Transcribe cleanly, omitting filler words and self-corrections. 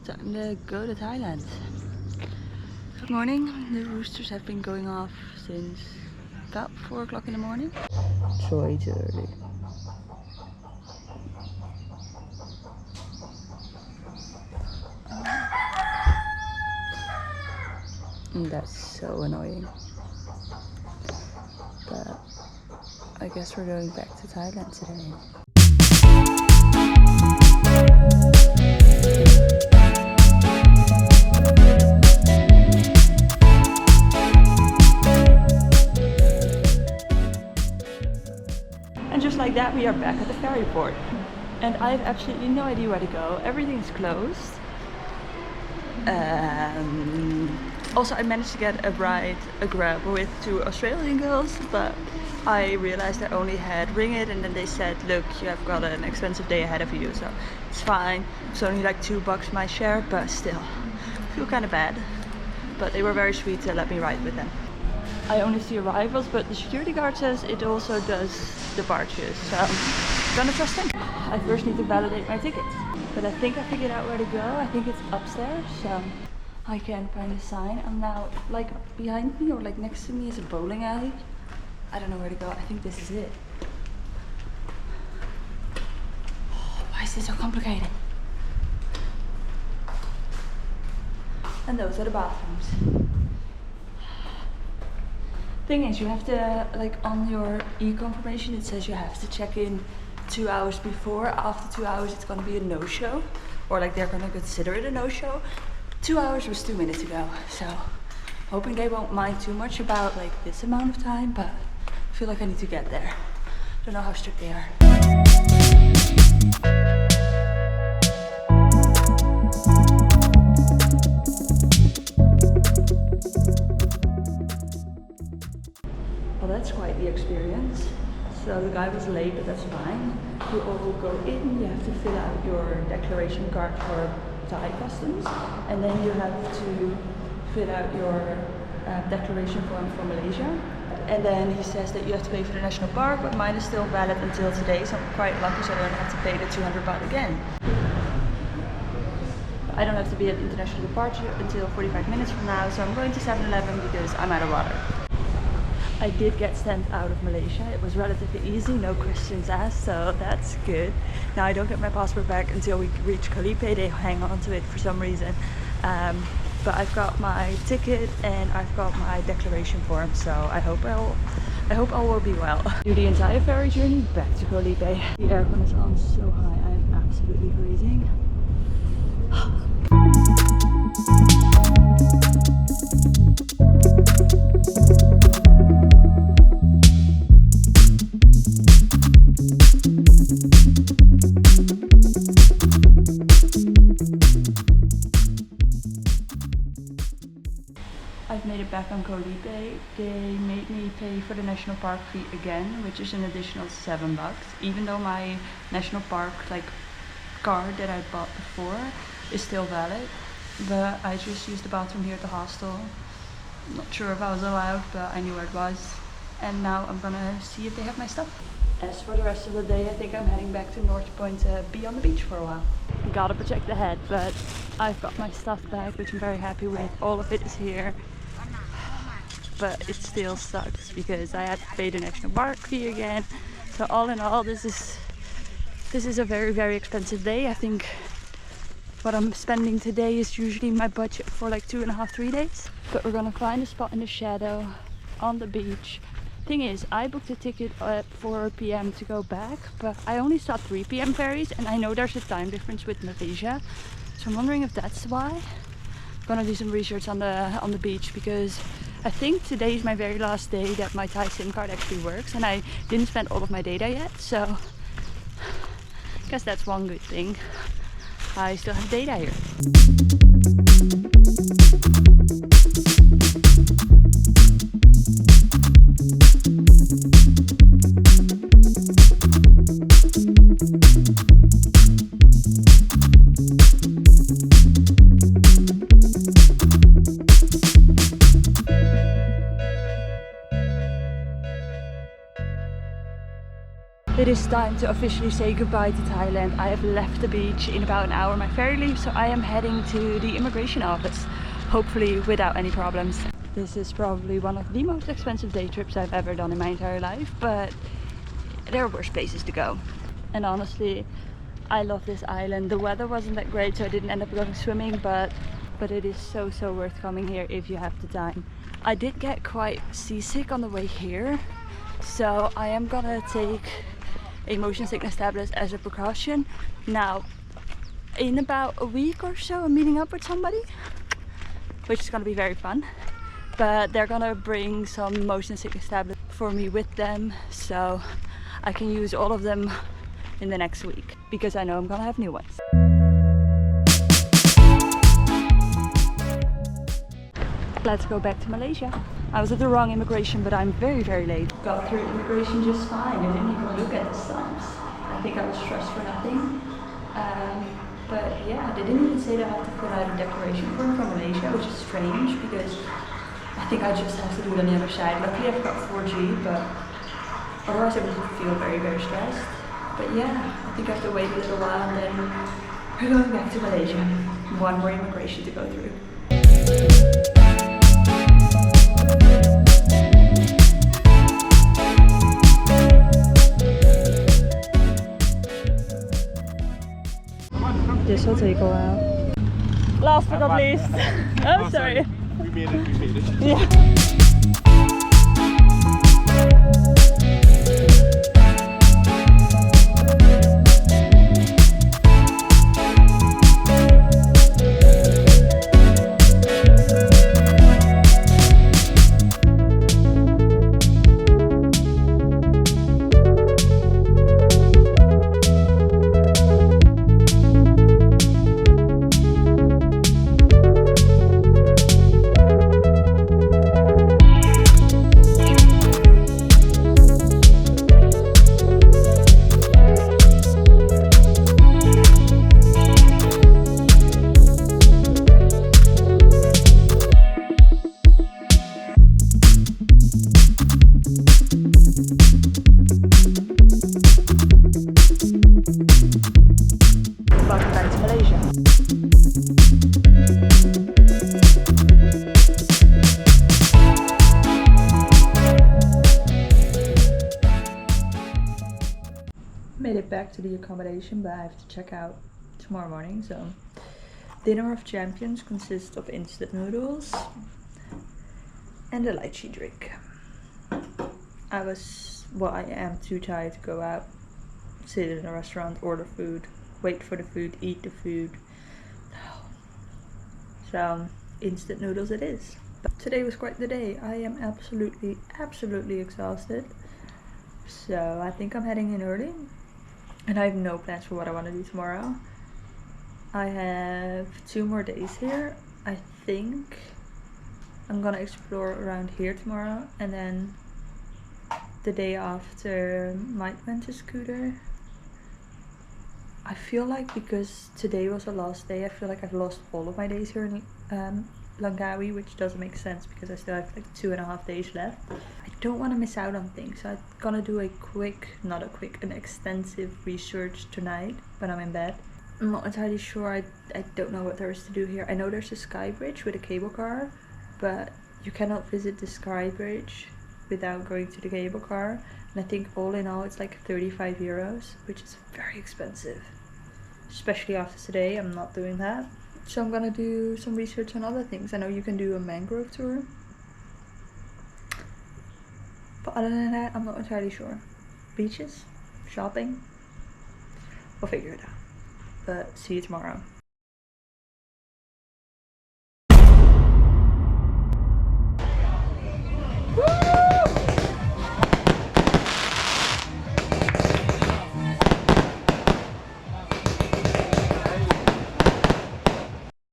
Time to go to Thailand. Good morning. The roosters have been going off since about 4 o'clock in the morning. It's way too early. And that's so annoying. But I guess we're going back to Thailand today. And just like that, we are back at the ferry port. And I have absolutely no idea where to go. Everything's closed. Also, I managed to get a grab with 2 Australian girls, but I realized I only had Ringgit, and then they said, look, you have got an expensive day ahead of you, so it's fine. It's only like $2 my share, but still, I feel kind of bad. But they were very sweet to let me ride with them. I only see arrivals, but the security guard says it also does departures, so I'm gonna trust him. I first need to validate my ticket, but I think I figured out where to go. I think it's upstairs, so I can't find a sign. I'm now, like, behind me or like next to me is a bowling alley. I don't know where to go. I think this is it. Oh, why is this so complicated? And those are the bathrooms. Thing is, you have to, like, on your e-confirmation it says you have to check in 2 hours before. After 2 hours it's gonna be a no-show, or like they're gonna consider it a no-show. 2 hours was 2 minutes ago, so hoping they won't mind too much about like this amount of time, but I feel like I need to get there. Don't know how strict they are. Well, that's quite the experience. So the guy was late, but that's fine. You all go in, you have to fill out your declaration card for Thai customs, and then you have to fill out your declaration form for Malaysia. And then he says that you have to pay for the national park, but mine is still valid until today, so I'm quite lucky, so I don't have to pay the 200 baht again. I don't have to be at international departure until 45 minutes from now, so I'm going to 7-Eleven because I'm out of water. I did get sent out of Malaysia. It was relatively easy, no questions asked, so that's good. Now I don't get my passport back until we reach Calipe. They hang on to it for some reason. But I've got my ticket and I've got my declaration form, so I hope all will be well. Do the entire ferry journey back to Calipe. The aircon is on so high, I am absolutely freezing. I've made it back on Calipe. They made me pay for the national park fee again, which is an additional $7, even though my national park card that I bought before is still valid. But I just used the bathroom here at the hostel. Not sure if I was allowed, but I knew where it was. And now I'm gonna see if they have my stuff. As for the rest of the day, I think I'm heading back to North Point to be on the beach for a while. Gotta protect the head, but I've got my stuff back, which I'm very happy with. All of it is here. But it still sucks because I had to pay the national park fee again. So all in all, this is a very, very expensive day. I think what I'm spending today is usually my budget for like 2.5-3 days. But we're gonna find a spot in the shadow on the beach. Thing is, I booked a ticket at 4 p.m. to go back, but I only saw 3 p.m. ferries, and I know there's a time difference with Malaysia, so I'm wondering if that's why. I'm gonna do some research on the beach because I think today is my very last day that my Thai SIM card actually works, and I didn't spend all of my data yet, so I guess that's one good thing. I still have data here. It is time to officially say goodbye to Thailand. I have left the beach in about an hour. My ferry leaves, so I am heading to the immigration office, hopefully without any problems. This is probably one of the most expensive day trips I've ever done in my entire life, but there are worse places to go. And honestly, I love this island. The weather wasn't that great, so I didn't end up going swimming, but it is so worth coming here if you have the time. I did get quite seasick on the way here, so I am gonna take a motion sickness tablet as a precaution. Now, in about a week or so, I'm meeting up with somebody, which is gonna be very fun. But they're gonna bring some motion sickness tablets for me with them, so I can use all of them in the next week, because I know I'm gonna have new ones. Let's go back to Malaysia. I was at the wrong immigration, but I'm very late. Got through immigration just fine. I didn't even look at the stamps. I think I was stressed for nothing. But yeah, they didn't even say that I have to fill out a declaration form from Malaysia, which is strange because I think I just have to do it on the other side. Luckily I've got 4G, but otherwise I would feel very stressed. But yeah, I think I have to wait a little while and then we're going back to Malaysia. One more immigration to go through. This will take a while. Last but not least. Oh, sorry. We made it. Yeah. Welcome back to Malaysia. Made it back to the accommodation, but I have to check out tomorrow morning. So, dinner of champions consists of instant noodles and a lychee drink. I am too tired to go out, sit in a restaurant, order food, wait for the food, eat the food. So instant noodles it is. But today was quite the day. I am absolutely exhausted. So I think I'm heading in early. And I have no plans for what I want to do tomorrow. I have 2 more days here. I think I'm gonna explore around here tomorrow, and then the day after might rent a scooter. I feel like because today was the last day, I feel like I've lost all of my days here in Langkawi, which doesn't make sense because I still have like 2.5 days left. I don't want to miss out on things, so I'm gonna do an extensive research tonight when I'm in bed. I'm not entirely sure, I don't know what there is to do here. I know there's a sky bridge with a cable car, but you cannot visit the sky bridge without going to the cable car. And I think all in all it's like 35 euros, which is very expensive. Especially after today, I'm not doing that. So I'm gonna do some research on other things. I know you can do a mangrove tour. But other than that, I'm not entirely sure. Beaches? Shopping? We'll figure it out. But see you tomorrow.